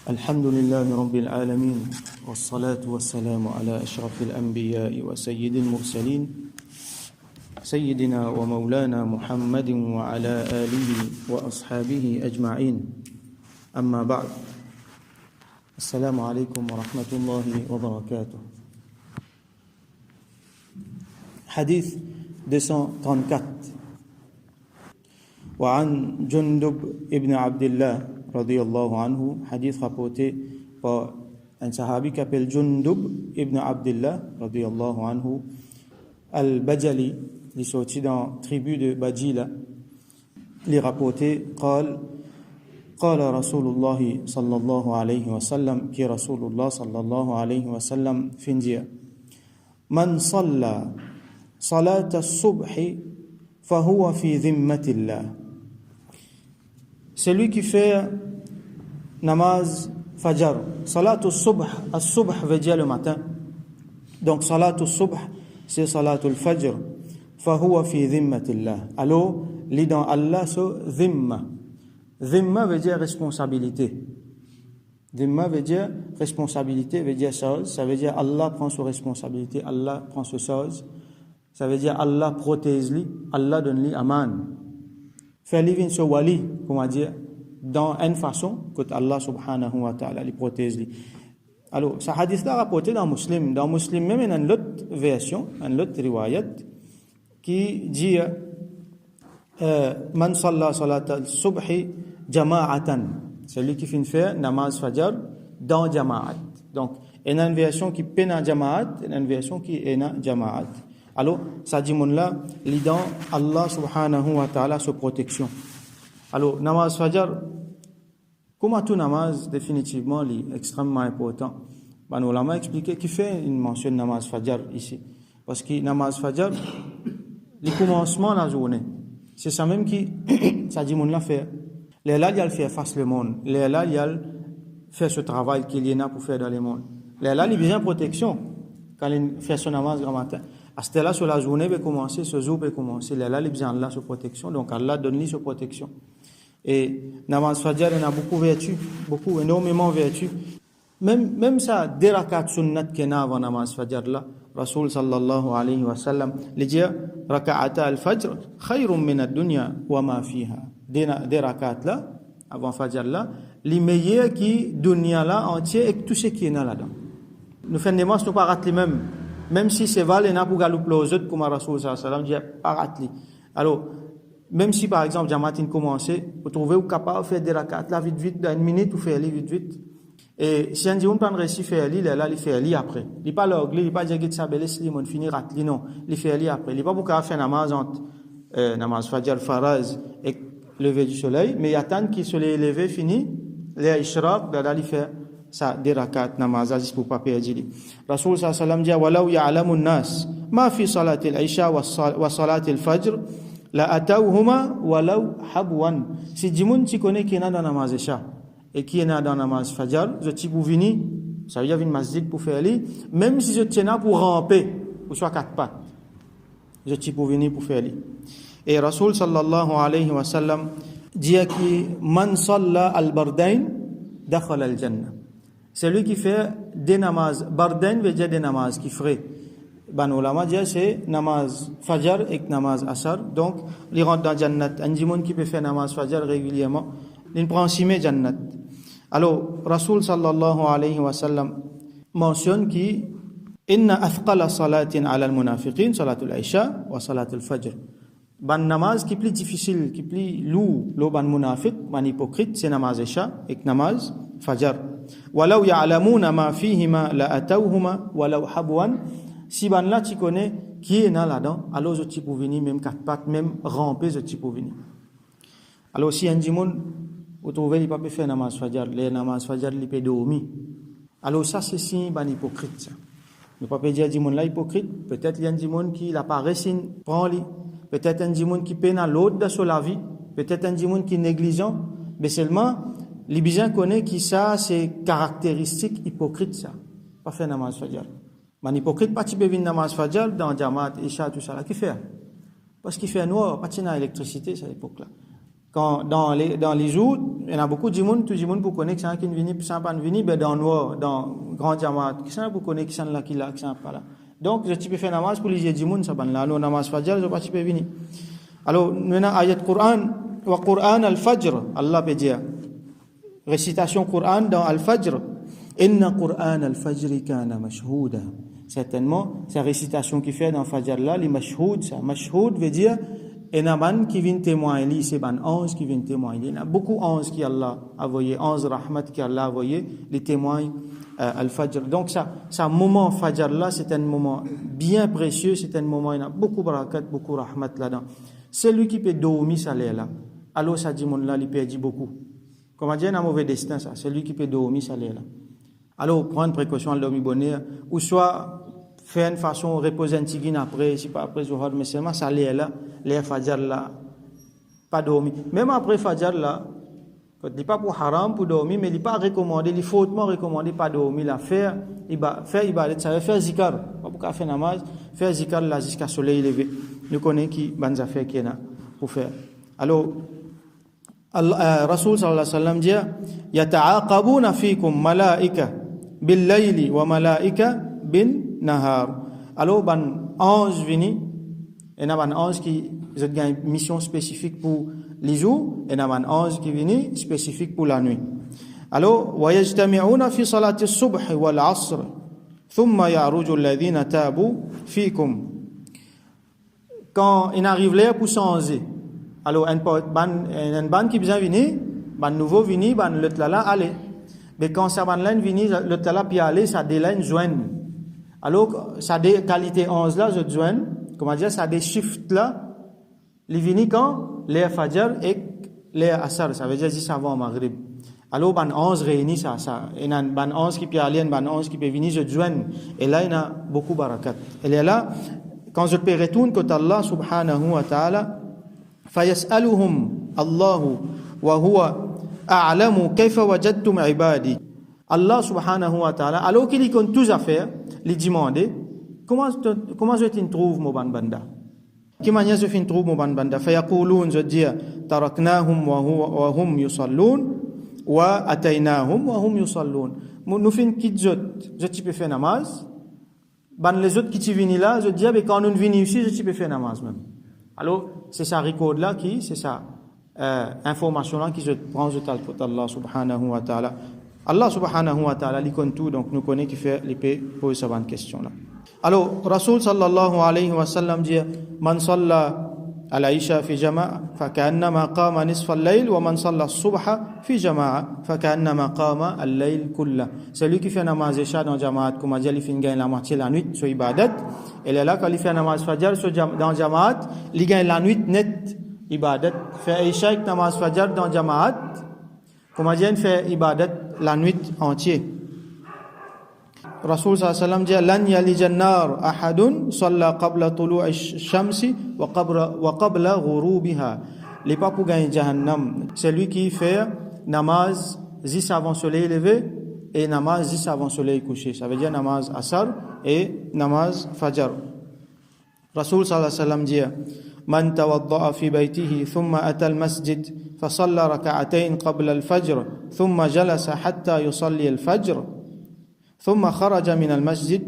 الحمد لله رب العالمين والصلاة والسلام على أشرف الأنبياء وسيد المرسلين سيدنا ومولانا محمد وعلى آله وأصحابه أجمعين أما بعد السلام عليكم ورحمة الله وبركاته. حديث 234 وعن جندب ابن عبد الله رضي الله عنه, hadith rapporté par un sahabi qui s'appelle Jundub ibn Abdullah radiyallahu anhu al-Bajali, il est sorti dans la tribu de Bajila. Il est rapporté قال رسول الله صلى الله عليه وسلم, qui رسول الله صلى الله عليه وسلم فنديا من صلى صلاة الصبح فهو في ذمة الله. Celui qui fait namaz fajr, salatul subh, as-subh veut dire le matin. Donc salatul subh, c'est salatul fajr. Fahuwa fi dhimmatillah. Alors, lit dans Allah sur dhimma. Dhimma veut dire responsabilité. Dhimma veut dire responsabilité, veut dire chose. Ça veut dire Allah prend ses responsabilités, Allah prend ses choses. Ça veut dire Allah protège-lui, Allah donne-lui aman. Faire living sur wali, comment dire, dans une façon que Allah subhanahu wa ta'ala lui protège. Alors, ce hadith-là rapporté dans Muslim. Dans Muslim, même il y a une autre version, une autre riwayat, qui dit Man salla salat al-subhi jama'atan. Celui qui finit faire namaz fajr dans jama'at. Donc, il y a une version qui est dans jama'at, et une version qui est dans jama'at. Alors, ça dit là, lit dans Allah subhanahu wa ta'ala sa protection. Alors, namaz fajr, comme tout namaz, définitivement, est extrêmement important. Ben, on l'a expliqué qui fait une mention de namaz fajr ici. Parce que namaz fajr, le commencement de la journée, c'est ça même qui, ça dit là, fait. Les là, il y a le faire face le monde. Les là, il y a faire ce travail qu'il y en a pour faire dans le monde. Les là, il y a besoin de protection quand il fait son namaz grand matin. À ce là sur la journée va commencer, ce jour va commencer. Là, il besoin de sa protection. Donc, Allah donne-lui sa protection. Et namaz fajr, il y a beaucoup de vertus, énormément de vertus. Même ça, des rakats sunnat qu'il y a avant namaz fajr là, Rasul sallallahu alayhi wa sallam, il dit raka'ata al-fajr khayrun min ad-dunya wa ma fiha. Des rakats là, avant fajr là, les meilleurs qui dunya là entier et tout ce qui est là-dedans. Nous faisons des masses, nous pas rater même. Même si c'est valé pour galouper aux autres, comme Rasul sallallahu alayhi wa sallam dit, pas rater. Alors, même si par exemple, Jamatin commence, vous trouvez vous capable de faire des rakats là vite, dans une minute, vous faites vite. Et si on dit on prend récit faire li, là il fait li après. Il pas l'anglais, il pas dire que ça belesse li, on finit rat li non, il fait li après. Il pas pour faire namaz entre namaz fajr faraz et lever du soleil, mais il attend qu'il soleil levé fini, les ishraq, là il fait ça des rakats namaz aziz pour pas perdre li. Rasul sallallahu alayhi wa sallam dit walau ya'lamu an-nas ma fi salati al-isha wa salati al-fajr la atawhuma walau habwan. Si dimoun tu connais qui est dans namaz isha et qui est dans namaz fajr, je t'y pour venir, ça veut dire venir masjid pour faire li, même si je tiens là pour ramper, ou soit quatre pattes, je t'y pour venir pour faire li. Et Rasul sallallahu alayhi wa sallam dit que man salla al-bardain dakhala al-jannah. Celui qui fait des namaz, bardain veut dire des namaz qui ferait. Ben ulama dit c'est namaz fajr et namaz asar. Donc, il rentre dans jannat. Un dimon qui peut faire namaz fajr régulièrement, il prend simé jannat. Alors, Rasul sallallahu alayhi wa sallam mentionne qui inna athqala salatin ala al-munafiqin salatul isha wa salatul fajr. Ban namaz qui plus difficile, qui plus lourd, le ban munafiq, ban hypocrite, c'est namaz isha et namaz fajr. Walau ya'lamuna ma fihima la atawhuma walau habwan. Si ban là tu connais qui est là-dedans, alors je t'y pour venir, même quatre pattes, même ramper, je t'y pour venir. Alors si un dimon, vous trouvez, il ne peut pas faire namaz fajr, les namaz fajr, il peut dormir. Alors ça, c'est signe ban hypocrite. Ça. Ne peut pas dire dimon là hypocrite, peut-être il y a un dimon qui l'apparaît signe, prend-le. Peut-être un dimon qui peine à l'autre de la vie, peut-être un dimon qui est négligent, mais seulement, les bisins connaissent qui ça, c'est caractéristique hypocrite, ça. Pas faire namaz fajr. Man hypocrite, pas tu peux venir namaz fajr dans Jamaat, Isha, tout ça, là, qui fait? Parce qu'il fait noir, pas de l'électricité, à cette époque-là. Quand, dans les jours, il y en a beaucoup de gens, tout le monde pour connaître qui viennent, qui sont pas venus, ben dans noir, dans grand jamaat, qui sont pour connaître qui sont là, qui sont pas là. Donc, je peux faire namaz pour les gens, ça ban là, alors namaz fajr, je pas peux venir. Alors, nous avons ayat Quran, wa Quran al-Fajr, Allah peut dire, récitation Quran dans al-Fajr, inna Quran al-Fajr kana mashhouda. Certainement, c'est la récitation qui fait dans Fajr là, les mashhoud, ça, mashhoud veut dire, et naban qui vient témoigner, c'est ban 11 qui viennent témoigner. Il y a beaucoup 11 qui Allah a envoyé, 11 rahmat qui Allah a envoyé, les témoins al-Fajr. Donc ça moment Fajr là, c'est un moment bien précieux, c'est un moment, il y a beaucoup barakat, beaucoup rahmat là-dedans. Celui qui peut dormir, ça l'est là. Alors ça dit, mon là, il perd beaucoup. Comment dire, un mauvais destin, ça. Celui qui peut dormir, ça l'est là. Alors, prendre précaution à dormir bonheur, ou soit faire une façon reposer un petit après, si pas après Zohar, mais seulement ça l'est là, les Fajr là, pas dormir. Même après Fajr là, il n'est pas pour haram, pour dormir, mais il n'est pas recommandé, il est fautement recommandé pas dormir là. Faire ibadat, ça veut faire zikar, pas pour faire namaz, faire zikar là jusqu'à soleil levé. Nous connaissons qui bonnes affaires qu'il y a pour faire. Alors, Rasul sallallahu alayhi wa sallam dit yata'aqabuna fikum malaika bil layli wa malaika bin nahar. Alors ban ange vini et na ban ange qui a une mission spécifique pour les jours et na ban ange qui vini spécifique pour la nuit. Alors wa yajtami'una fi salati as-subh wal 'asr thumma ya'ruju alladhina tabu fikum. Quand il arrive là pour changer, alors un ban qui vient venir, ban nouveau venir, ban l'autre là aller. Mais quand ça ban là venir, l'autre là puis aller, ça délaine joindre. Alors ça des qualités 11 là, je joindre, comment dire, ça des shifts là, les venir quand les fajr et les asar, ça veut dire juste avant maghrib. Alors ban 11 réunis ça, et ban 11 qui peut aller, ban 11 qui peut venir, je joindre. Et là il y a beaucoup barakat. Elle est là. Quand je peux retourner côté Allah subhanahu wa ta'ala, فيسألهم الله وهو أعلم كيف وجدتم عبادي. Allah subhanahu wa ta'ala, alors qu'il compte tous à faire, lui demander comment je te trouve mon banda. Quelle manière je te trouve mon banda. فيقولون je dis تركناهم وهم يصلون وأتيناهم وهم يصلون. Nous fin qui je te peux faire namaz. Ban les autres qui te viennent là, je dis mais quand nous venons ici, je te peux faire namaz même. Alors, c'est ça record là qui, c'est ça information là qui se prend de Allah subhanahu wa ta'ala. Allah subhanahu wa ta'ala, il connaît tout, donc nous connaît qui fait l'épée pour cette bonne question là. Alors, Rasul sallallahu alayhi wa sallam dit, man salla al-isha fi jama'a, fa ka'annama qama nisfa al-layl, wa man salla as-subha fi jama'a, fa ka'annama qama al-layl kulla. Celui qui fait namaz isha dans jamaat, comme a dit, il fait la moitié la nuit sur ibadat. Et là, quand il fait namaz fajr dans jamaat, il gagne la nuit net ibadat. Fait isha avec namaz fajr dans jamaat, comme a dit, il fait ibadat la nuit entière. Rasul sallallahu alayhi wa sallam dit lan yalijan nar ahadun salla qabla tulu'i shamsi wa qabla ghurubiha. Les pas pour gagner jahannam, c'est lui qui fait namaz juste avant soleil levé et namaz juste avant soleil couché. Ça veut dire namaz asar et namaz fajr. Rasul sallallahu alayhi wa sallam dit man tawadda'a fi baytihi thumma ata al-masjid fa salla rak'atayn qabla al-fajr thumma jalasa hatta yusalli al-fajr ثم خرج من المسجد.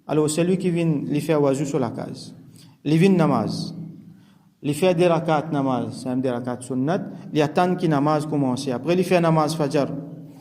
Alors celui qui vient lui faire wazou sur la case, lui vient namaz, lui fait des rakat namaz, c'est des rakat sunnat, lui attend que namaz commence, après lui fait namaz fajr.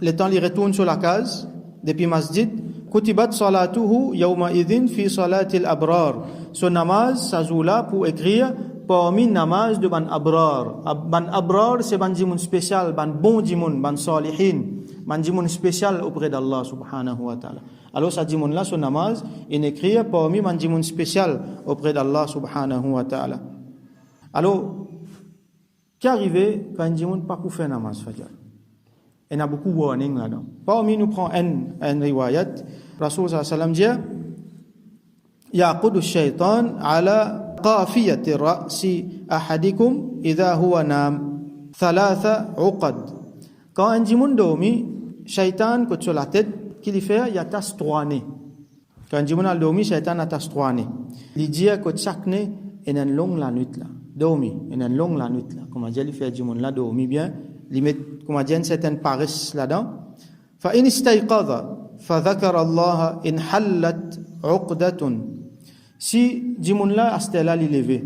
Le temps il retourne sur la case depuis masjid, kutibat salatuhu yawma idhin fi salatil abrar. Son namaz ça joue là pour écrire parmi namaz de ban abrar. Ban abrar c'est ban djimoun spécial, ban bon djimoun, ban salihin. Man djimoun spécial auprès d'Allah subhanahu wa ta'ala. Alors ça djimoun là son namaz il écrit parmi man djimoun spécial auprès d'Allah subhanahu wa ta'ala. Alors qu'arrive quand un djimoun pas pour faire namaz fajr. Il y a beaucoup de warning là-dedans. Parmi nous prend un riwayat, Rasul sallallahu alayhi wa sallam dit yaqudu shaytan ala qafiyati ra'si ahadikum idha huwa nam thalatha uqad. Quand un djimoun dormi, shaytan côté sur la tête, qu'il fait, il y a tas 3 nez. Quand un djimoun a dormi, shaytan a tas 3 nez. Il dit que chaque nez est une longue la nuit là. Dormi, est une longue la nuit là. Comme on dit, il fait djimoun là dormi bien, il met, comment dire, une certaine paresse là-dedans. فإن استيقظ فذكر الله إن حلت عقدة. Si Jimoun là, à ce là, il levé.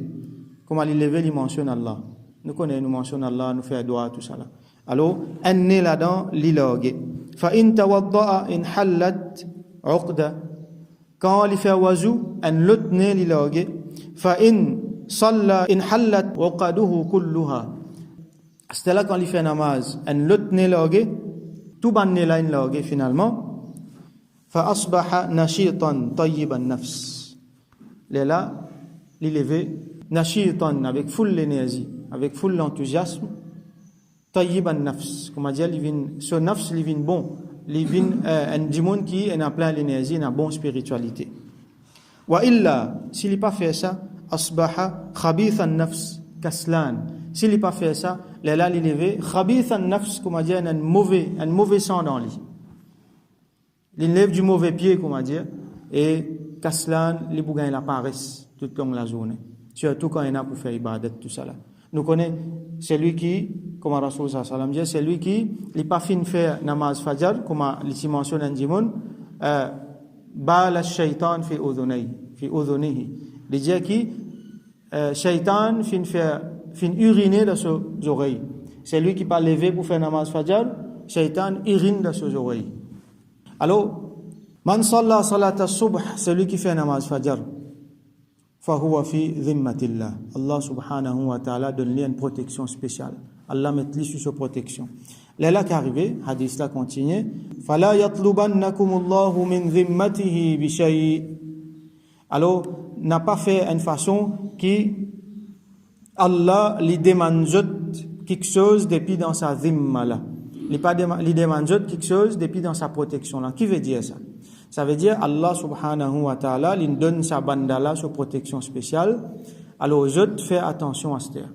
Comment il levé, il mentionne Allah. Nous connaissons, nous mentionnons Allah, nous faisons doigt, tout ça là. Alors, un né là-dedans, il logue. فإن توضأ إن حلت عقدة. Quand il fait wazou, un l'autre né, il logue. فإن صلى إن حلت عقده كلها. C'est là quand il fait namaz, un l'autre né logue, tout ban né là, il logue finalement. فأصبح نشيطا طيب النفس. Là, il levé, nashitan, avec full l'énergie, avec full l'enthousiasme, tayyib an-nafs, comme on dit, ce nafs, il vient bon, il vient un dimon qui est en plein l'énergie, une bonne spiritualité. Wa illa, s'il n'a pas fait ça, asbaha khabith an-nafs, kaslan. S'il n'a pas fait ça, là, il levé, khabith an-nafs, comme on dit, un mauvais sang dans lui. Il lève du mauvais pied, comme on dit, et Kaslan, les bougains la paresse toute la journée. Surtout quand il y en a pour faire ibadat, tout ça là. Nous connaissons celui qui, comme Rasoul sallam dit, c'est lui qui n'est pas fin de faire namaz fajr, comme il mentionne en Jimoun, bal al-shaytan fi udhunihi. Il dit qui, shaytan fin uriner dans ses oreilles. C'est lui qui pas levé pour faire namaz fajr, shaytan urine dans ses oreilles. Alors, Man salla salat as-subh, celui qui fait namaz fajr, fahuwa fi dhimmatillah. Allah subhanahu wa ta'ala donne lui une protection spéciale. Allah met lui sous sa protection. Là qui arrivé, hadith là continue. Fala yatlubannakumullahu min dhimmatihi bi shay'. Alors, n'a pas fait une façon qui Allah lui demande quelque chose depuis dans sa dhimma là. Il demande quelque chose depuis dans sa protection là. Qui veut dire ça? Ça veut dire Allah subhanahu wa ta'ala, il donne sa bandala sur protection spéciale. Alors, je fais attention à ce terre.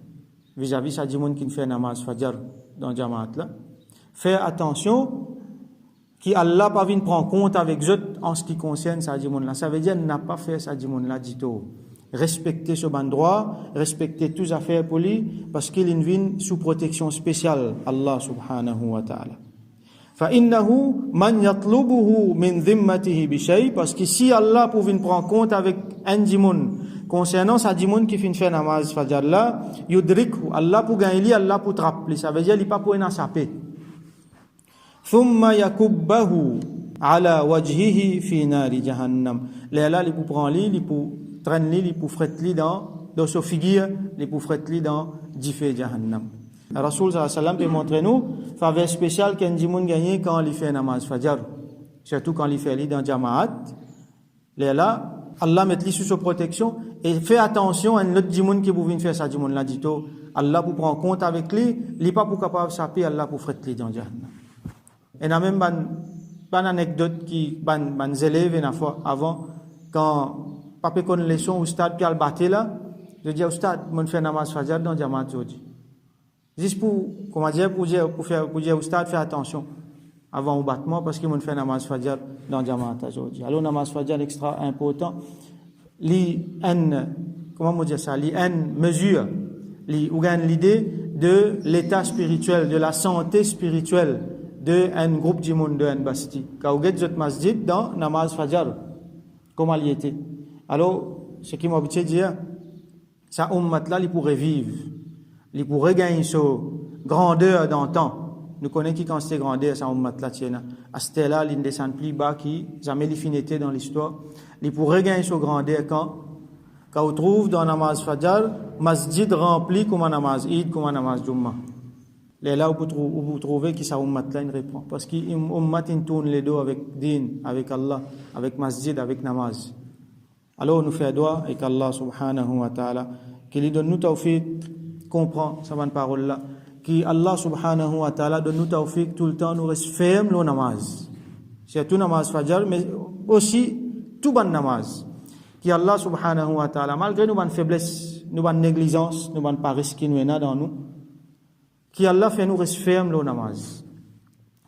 Vis-à-vis ça dit monde qui fait namaz fajr dans Jamaat là. Fais attention qui Allah pas vient prendre compte avec eux en ce qui concerne ça dit monde là. Ça veut dire n'a pas fait ça dit monde là du tout. Respecter ce ban droit, respecter toutes les affaires pour lui parce qu'il vient sous protection spéciale Allah subhanahu wa ta'ala. فإنه من يطلبه من ذمته بشيء parce que si Allah pouvait prendre compte avec un dimoun concernant sa dimoun qui fait faire namaz fajr là yudrikhu Allah pour gagner Allah pour trapper ça veut dire il pas pour en saper ثم يكبه على وجهه في نار جهنم là il pour prendre il pour traîner il pour fretter dans sa figure il pour fretter dans d'ifé jahannam. Rasoul sallallahu alayhi wa sallam peut montrer nous faveur spéciale qu'un dimoun gagne quand il fait namaz fajr, surtout quand il fait li dans jamaat. Là, Allah met lui sous sa protection et fait attention à un autre dimoun qui pouvait faire ça dimoun là dit tout. Allah pour prendre compte avec lui, il pas pour capable saper Allah pour faire li dans jahannam. Et n'a même ban anecdote qui ban élèves une fois avant quand papa connaît leçon au stade puis al batté là, je dis au stade mon fait namaz fajr dans jamaat aujourd'hui. Juste pour, comment dire, pour dire au stade, faire attention avant au battement parce qu'ils m'ont fait namaz fajr dans Jamaat aujourd'hui. Alors, namaz fajr extra important. Comment dire ça? Mesure, ou l'idée de l'état spirituel, de la santé spirituelle d'un groupe du monde de un basti. Quand vous êtes masjid dans namaz fajr, comment il était? Alors, ce qui m'a habitué de dire, ça, là, il pourrait vivre. Il pourrait gagner sa grandeur d'antan. Nous connaissons qui quand c'était grandeur, ça ummat la tienne. À ce là, il descend plus bas qui jamais l'infinité dans l'histoire. Il pourrait gagner sa grandeur quand on trouve dans namaz fajr, masjid rempli comme un namaz Eid, comme un namaz Jumma. Là où vous trouvez que ça ummat là, il répond. Parce qu'il ummat tourne les deux avec din, avec Allah, avec masjid, avec namaz. Alors nous faisons doigt avec Allah subhanahu wa ta'ala, qu'il lui donne nous tawfiq, comprend sa bonne parole là, qui Allah subhanahu wa ta'ala donne nous tawfiq tout le temps nous reste ferme le namaz. C'est tout namaz fajr mais aussi tout bon namaz. Qui Allah subhanahu wa ta'ala malgré nos bonnes faiblesses, nos bonnes négligences, nos bonnes paresse qui nous est dans nous, qui Allah fait nous reste ferme le namaz.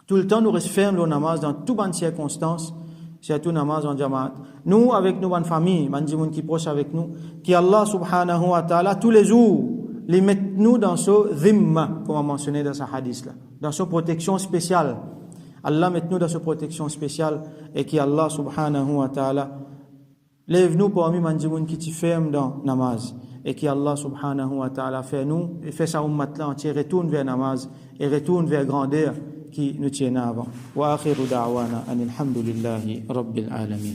Tout le temps nous reste ferme le namaz dans toutes bonnes circonstances. C'est tout namaz en jamaat. Nous, avec nos bonnes familles, man qui proche avec nous, qui Allah subhanahu wa ta'ala, tous les jours, les mettre nous dans ce dhimma, comme on a mentionné dans ce hadith-là, dans ce protection spéciale. Allah met nous dans ce protection spéciale et qui Allah subhanahu wa ta'ala lève-nous parmi mandimoun qui t'y ferme dans namaz et qui Allah subhanahu wa ta'ala fait nous et fait sa ummat là entière retourne vers namaz et retourne vers grandeur qui nous tient avant. Wa akhiru da'wana anil hamdulillahi rabbil alamin.